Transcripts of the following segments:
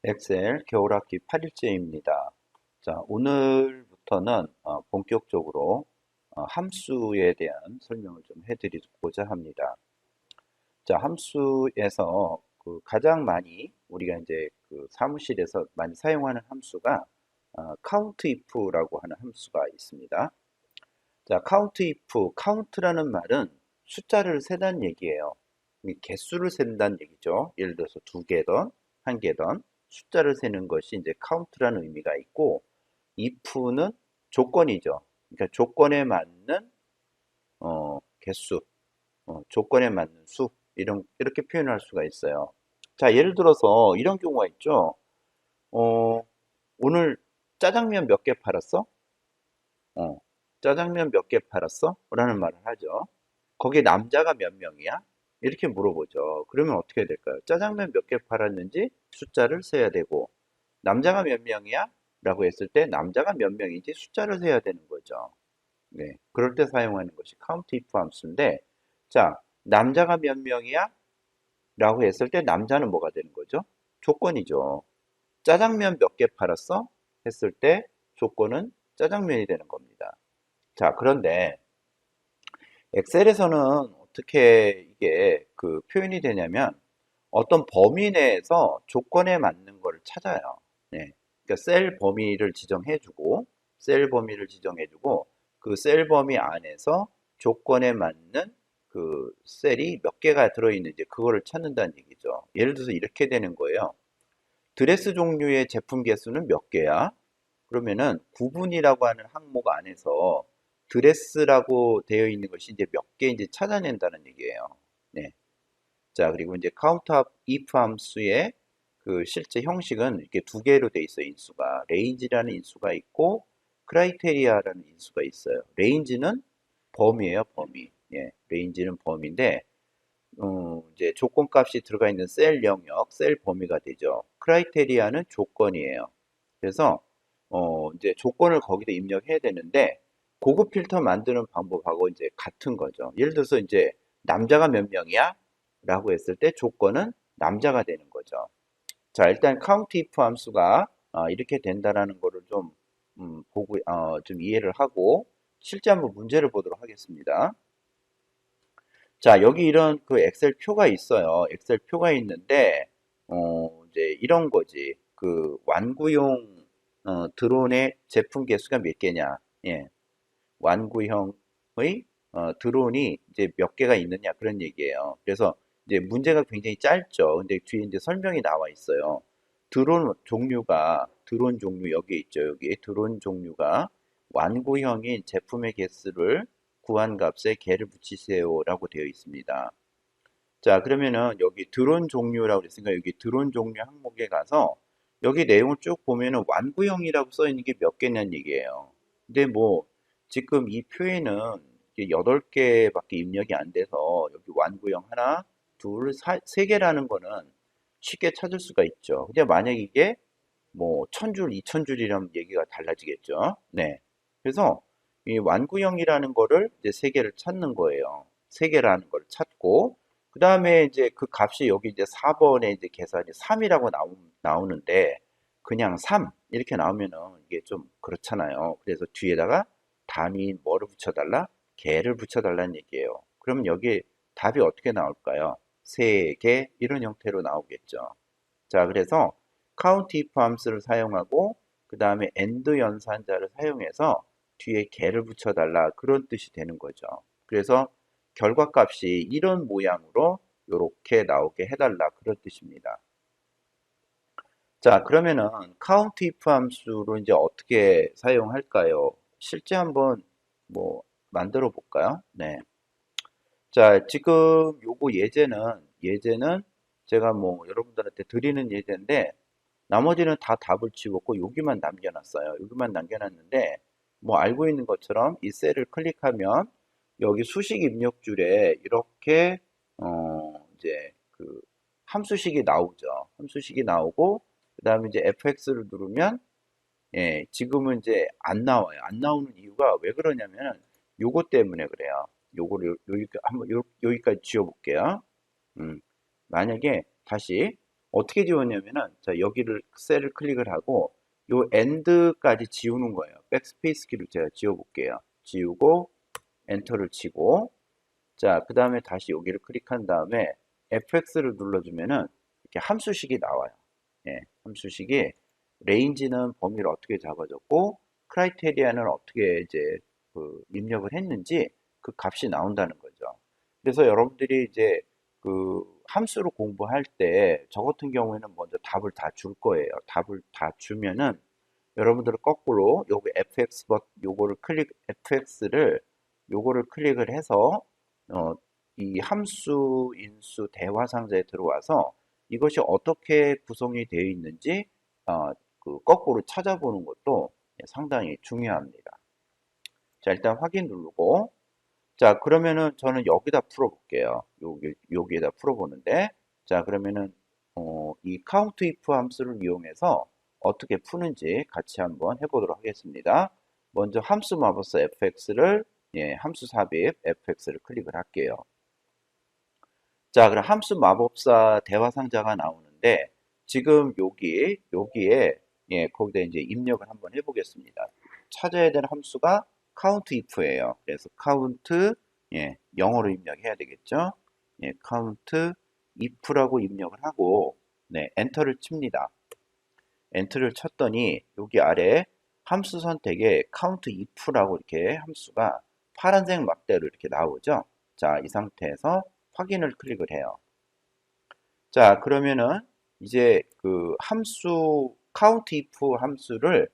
엑셀 겨울학기 8일째입니다. 자, 오늘부터는 본격적으로 함수에 대한 설명을 좀 해드리고자 합니다. 자, 함수에서 그 가장 많이 우리가 이제 그 사무실에서 많이 사용하는 함수가 countIf라고 하는 함수가 있습니다. 자, countIf, count라는 말은 숫자를 세다는 얘기예요. 이 개수를 센다는 얘기죠. 예를 들어서 두 개든 한 개든 숫자를 세는 것이 이제 count라는 의미가 있고, if는 조건이죠. 그러니까 조건에 맞는 개수, 조건에 맞는 수 이렇게 표현할 수가 있어요. 자, 예를 들어서 이런 경우가 있죠. 어, 오늘 짜장면 몇 개 팔았어? 어, 짜장면 몇 개 팔았어? 라는 말을 하죠. 거기에 남자가 몇 명이야? 이렇게 물어보죠. 그러면 어떻게 될까요? 짜장면 몇 개 팔았는지 숫자를 세야 되고, 남자가 몇 명이야? 라고 했을 때 남자가 몇 명인지 숫자를 세야 되는 거죠. 네. 그럴 때 사용하는 것이 count if 함수인데, 자, 남자가 몇 명이야? 라고 했을 때 남자는 뭐가 되는 거죠? 조건이죠. 짜장면 몇 개 팔았어? 했을 때 조건은 짜장면이 되는 겁니다. 자, 그런데 엑셀에서는 어떻게 이게 그 표현이 되냐면 어떤 범위 내에서 조건에 맞는 거를 찾아요. 네. 그러니까 셀 범위를 지정해주고 그 셀 범위 안에서 조건에 맞는 그 셀이 몇 개가 들어있는지 그거를 찾는다는 얘기죠. 예를 들어서 이렇게 되는 거예요. 드레스 종류의 제품 개수는 몇 개야? 그러면은 구분이라고 하는 항목 안에서 드레스라고 되어 있는 것이 이제 몇 개인지 찾아낸다는 얘기예요. 네. 자, 그리고 이제 count if 함수의 그 실제 형식은 이렇게 두 개로 돼 있어요. 인수가. range라는 인수가 있고 criteria라는 인수가 있어요. range는 범위예요, 범위. 예. range는 범위인데 이제 조건값이 들어가 있는 셀 영역, 셀 범위가 되죠. 크라이테리아는 조건이에요. 그래서 이제 조건을 거기다 입력해야 되는데 고급 필터 만드는 방법하고 이제 같은 거죠. 예를 들어서 이제 남자가 몇 명이야? 라고 했을 때 조건은 남자가 되는 거죠. 자, 일단 count if 함수가 이렇게 된다라는 거를 좀 보고 좀 이해를 하고 실제 한번 문제를 보도록 하겠습니다. 자, 여기 이런 그 엑셀 표가 있어요. 엑셀 표가 있는데, 이제 이런 거지. 그 완구용 드론의 제품 개수가 몇 개냐. 예. 완구형의 드론이 이제 몇 개가 있느냐. 그런 얘기예요. 그래서 이제 문제가 굉장히 짧죠. 근데 뒤에 이제 설명이 나와 있어요. 드론 종류 여기 있죠. 여기 드론 종류가 완구형인 제품의 개수를 구한 값에 개를 붙이세요라고 되어 있습니다. 자, 그러면은 여기 드론 종류라고 그랬으니까 여기 드론 종류 항목에 가서 여기 내용을 쭉 보면은 완구형이라고 써 있는 게 몇 개냐는 얘기예요. 근데 뭐 지금 이 표에는 8개밖에 입력이 안 돼서 여기 완구형 하나, 둘, 세 개라는 거는 쉽게 찾을 수가 있죠. 근데 만약 이게 뭐 1000줄, 2000줄이라면 얘기가 달라지겠죠. 네. 그래서 이 완구형이라는 거를 이제 세 개를 찾는 거예요. 세 개라는 걸 찾고 그 다음에 이제 그 값이 여기 이제 4번에 이제 계산이 3이라고 나오는데 그냥 3 이렇게 나오면은 이게 좀 그렇잖아요. 그래서 뒤에다가 단위 뭐를 붙여달라? 개를 붙여달라는 얘기예요. 그러면 여기 답이 어떻게 나올까요? 세 개 이런 형태로 나오겠죠. 자, 그래서 count if 함수를 사용하고 그 다음에 and 연산자를 사용해서 뒤에 개를 붙여달라 그런 뜻이 되는 거죠. 그래서 결과값이 이런 모양으로 이렇게 나오게 해달라 그런 뜻입니다. 자, 그러면은 count if 함수로 이제 어떻게 사용할까요? 실제 한번 뭐 만들어 볼까요? 네. 자, 지금 요거 예제는 제가 뭐 여러분들한테 드리는 예제인데 나머지는 다 답을 지웠고 여기만 남겨놨어요. 여기만 남겨놨는데 뭐 알고 있는 것처럼 이 셀을 클릭하면 여기 수식 입력줄에 이렇게 이제 그 함수식이 나오죠. 함수식이 나오고 그다음에 이제 FX를 누르면 예, 지금은 이제 안 나와요. 안 나오는 이유가 왜 그러냐면 요거 때문에 그래요. 요거를 여기 한번 여기까지 지워볼게요. 음, 만약에 다시 어떻게 지웠냐면은, 자, 여기를 셀을 클릭을 하고, 요 end까지 지우는 거예요. 백스페이스 키를 제가 지워볼게요. 지우고, 엔터를 치고, 자, 그 다음에 다시 여기를 클릭한 다음에 fx를 눌러주면은 이렇게 함수식이 나와요. 예, 함수식이 레인지는 범위를 어떻게 잡아줬고 크라이테리아는 어떻게 이제 그 입력을 했는지 그 값이 나온다는 거죠. 그래서 여러분들이 이제 그 함수를 공부할 때 저 같은 경우에는 먼저 답을 다 줄 거예요. 답을 다 주면은 여러분들은 거꾸로 요거 요거를 fx를 요거를 클릭을 해서 어, 이 함수 인수 대화 상자에 들어와서 이것이 어떻게 구성이 되어 있는지 그 거꾸로 찾아보는 것도 상당히 중요합니다. 자, 일단 확인 누르고 자, 그러면은 저는 여기다 풀어볼게요. 여기에다 풀어보는데 자, 그러면은 이 count if 함수를 이용해서 어떻게 푸는지 같이 한번 해보도록 하겠습니다. 먼저 함수 마법사 fx를 함수 삽입 fx를 클릭을 할게요. 자, 그럼 함수 마법사 대화 상자가 나오는데 지금 여기에 거기다 이제 입력을 한번 해보겠습니다. 찾아야 되는 함수가 count if예요. 그래서 count 영어로 입력해야 되겠죠? count if라고 입력을 하고 엔터를 칩니다. 엔터를 쳤더니 여기 아래 함수 선택에 count if라고 이렇게 함수가 파란색 막대로 이렇게 나오죠? 자, 이 상태에서 확인을 클릭을 해요. 자, 그러면은 이제 그 함수 count if 함수를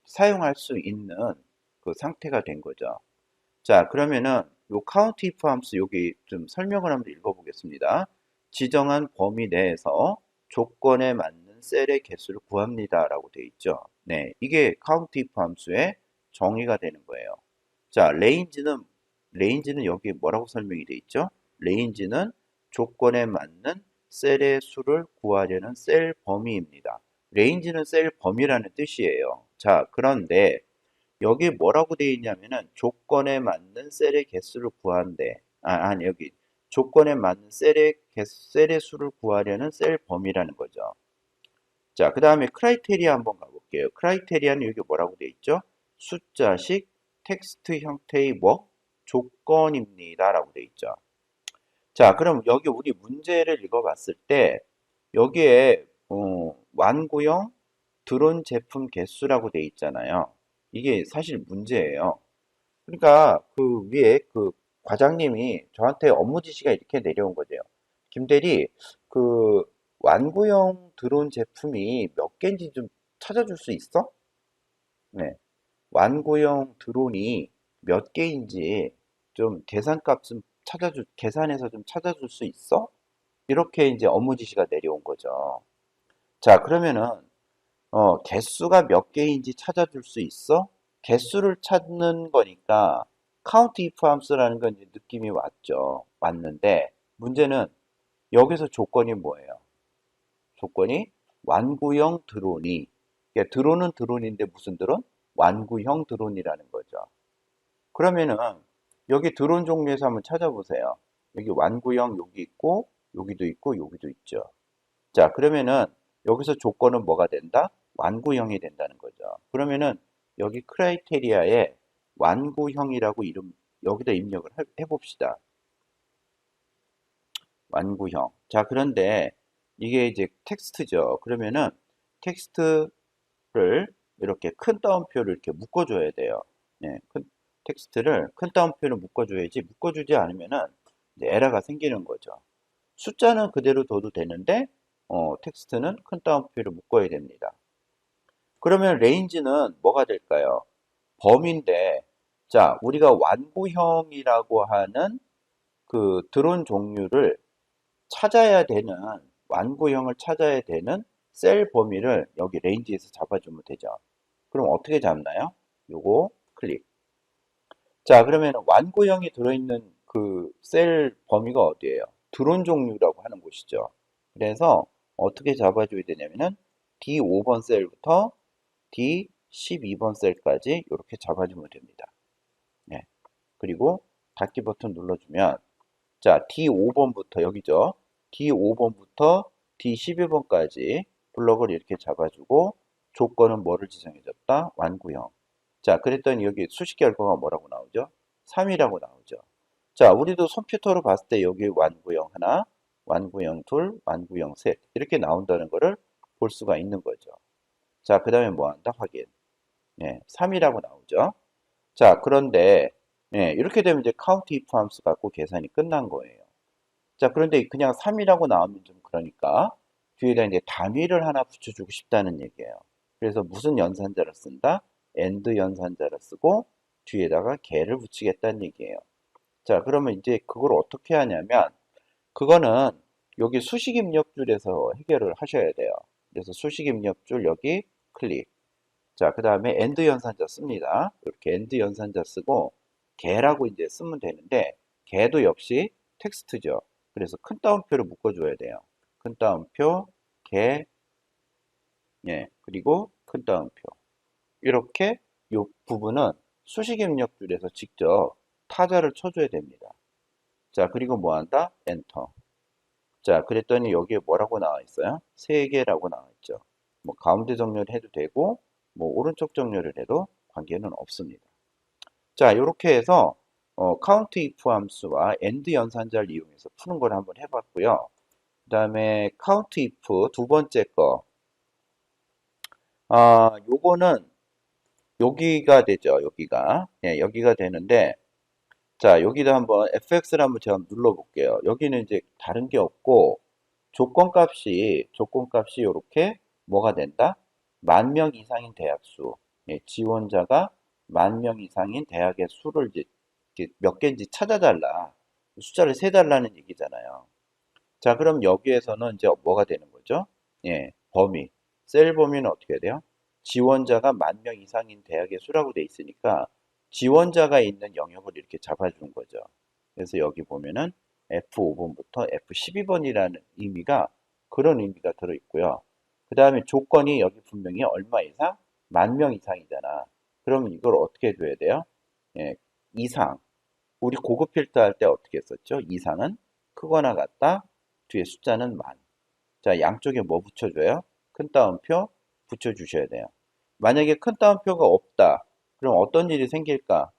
사용할 수 있는 그 상태가 된 거죠. 자, 그러면은 요 count if 함수 여기 좀 설명을 한번 읽어보겠습니다. 지정한 범위 내에서 조건에 맞는 셀의 개수를 구합니다라고 되어 있죠. 네, 이게 count if 함수의 정의가 되는 거예요. 자, 레인지는 여기 뭐라고 설명이 되어 있죠? 레인지는 조건에 맞는 셀의 수를 구하려는 셀 범위입니다. 레인지는 셀 범위라는 뜻이에요. 자, 그런데 여기 뭐라고 되어 있냐면은 조건에 맞는 셀의 개수를 구한대. 아니 여기 조건에 맞는 셀의 수를 구하려는 셀 범위라는 거죠. 자, 그 다음에 크라이테리아 한번 가볼게요. 크라이테리아는 여기 뭐라고 되어 있죠? 숫자식 텍스트 형태의 조건입니다. 라고 되어 있죠. 자, 그럼 여기 우리 문제를 읽어봤을 때 여기에 완구형 드론 제품 개수라고 되어 있잖아요. 이게 사실 문제예요. 그러니까 그 위에 그 과장님이 저한테 업무 지시가 이렇게 내려온 거죠. 김대리, 그 완구형 드론 제품이 몇 개인지 좀 찾아줄 수 있어? 네. 완구형 드론이 몇 개인지 좀 계산값 좀 계산해서 좀 찾아줄 수 있어? 이렇게 이제 업무 지시가 내려온 거죠. 자, 그러면은 개수가 몇 개인지 찾아줄 수 있어? 개수를 찾는 거니까 count if 함수라는 건 이제 느낌이 왔죠. 왔는데 문제는 여기서 조건이 뭐예요? 조건이 완구형 드론이 그러니까 드론은 드론인데 무슨 드론? 완구형 드론이라는 거죠. 그러면은 여기 드론 종류에서 한번 찾아보세요. 여기 완구형 여기 있고 여기도 있고 여기도 있죠. 자, 그러면은 여기서 조건은 뭐가 된다? 완구형이 된다는 거죠. 그러면은 여기 크라이테리아에 완구형이라고 여기다 입력을 해봅시다. 완구형. 자, 그런데 이게 이제 텍스트죠. 그러면은 텍스트를 이렇게 큰 따옴표를 이렇게 묶어줘야 돼요. 텍스트를 큰 따옴표를 묶어줘야지 묶어주지 않으면은 이제 에러가 생기는 거죠. 숫자는 그대로 둬도 되는데 텍스트는 큰 따옴표를 묶어야 됩니다. 그러면 레인지는 뭐가 될까요? 범위인데 자, 우리가 완구형이라고 하는 그 드론 종류를 찾아야 되는 완구형을 찾아야 되는 셀 범위를 여기 레인지에서 잡아주면 되죠. 그럼 어떻게 잡나요? 요거 클릭. 자, 그러면 완구형이 들어있는 그 셀 범위가 어디예요? 드론 종류라고 하는 곳이죠. 그래서 어떻게 잡아줘야 되냐면은 D5번 셀부터 D12번 셀까지 이렇게 잡아주면 됩니다. 네. 그리고 닫기 버튼 눌러주면 자, D5번부터 여기죠. D5번부터 D12번까지 블럭을 이렇게 잡아주고 조건은 뭐를 지정해줬다? 완구형. 자, 그랬더니 여기 수식 결과가 뭐라고 나오죠? 3이라고 나오죠. 자, 우리도 컴퓨터로 봤을 때 여기 완구형 하나, 완구형 둘, 완구형 셋 이렇게 나온다는 것을 볼 수가 있는 거죠. 자, 그 다음에 뭐 한다? 확인. 3이라고 나오죠. 자, 그런데 이렇게 되면 이제 카운트 if 함수 갖고 계산이 끝난 거예요. 자, 그런데 그냥 3이라고 나오면 좀 그러니까 뒤에다 이제 단위를 하나 붙여주고 싶다는 얘기예요. 그래서 무슨 연산자를 쓴다? AND 연산자를 쓰고 뒤에다가 개를 붙이겠다는 얘기예요. 자, 그러면 이제 그걸 어떻게 하냐면 그거는 여기 수식 입력줄에서 해결을 하셔야 돼요. 그래서 수식 입력줄 여기 클릭. 자, 그 다음에 AND 연산자 씁니다. 이렇게 AND 연산자 쓰고 개라고 이제 쓰면 되는데 개도 역시 텍스트죠. 그래서 큰 따옴표를 묶어줘야 돼요. 큰 따옴표, 개, 그리고 큰 따옴표. 이렇게 이 부분은 수식 입력줄에서 직접 타자를 쳐줘야 됩니다. 자, 그리고 뭐 한다? 엔터. 자, 그랬더니 여기에 뭐라고 나와 있어요? 3개라고 나와 있죠. 뭐 가운데 정렬 해도 되고 뭐 오른쪽 정렬을 해도 관계는 없습니다. 자, 이렇게 해서 count if 함수와 and 연산자를 이용해서 푸는 걸 한번 해봤고요. 그 다음에 count if 두 번째 거. 요거는 여기가 되죠. 여기가. 여기가 되는데 자, 여기다 한번 fx를 한번 제가 눌러볼게요. 여기는 이제 다른 게 없고 조건값이 이렇게 뭐가 된다? 10,000명 이상인 대학 수. 지원자가 10,000명 이상인 대학의 수를 이제 몇 개인지 찾아달라. 숫자를 세달라는 얘기잖아요. 자, 그럼 여기에서는 이제 뭐가 되는 거죠? 범위. 셀 범위는 어떻게 돼요? 지원자가 10,000명 이상인 대학의 수라고 돼 있으니까 지원자가 있는 영역을 이렇게 잡아준 거죠. 그래서 여기 보면은 F5번부터 F12번이라는 의미가 그런 의미가 들어있고요. 그 다음에 조건이 여기 분명히 얼마 이상? 10,000명 이상이잖아. 그럼 이걸 어떻게 줘야 돼요? 이상. 우리 고급 필터 할 때 어떻게 했었죠? 이상은 크거나 같다. 뒤에 숫자는 만. 자, 양쪽에 뭐 붙여줘요? 큰 따옴표 붙여주셔야 돼요. 만약에 큰 따옴표가 없다. 그럼 어떤 일이 생길까?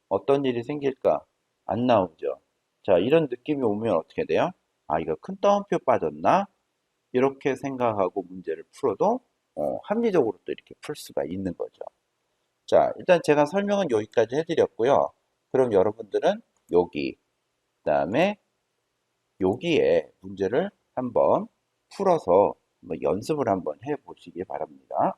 어떤 일이 생길까? 안 나오죠. 자, 이런 느낌이 오면 어떻게 돼요? 아, 이거 큰 따옴표 빠졌나? 이렇게 생각하고 문제를 풀어도 합리적으로 또 이렇게 풀 수가 있는 거죠. 자, 일단 제가 설명은 여기까지 해드렸고요. 그럼 여러분들은 여기, 그 다음에 여기에 문제를 한번 풀어서 연습을 한번 해 보시기 바랍니다.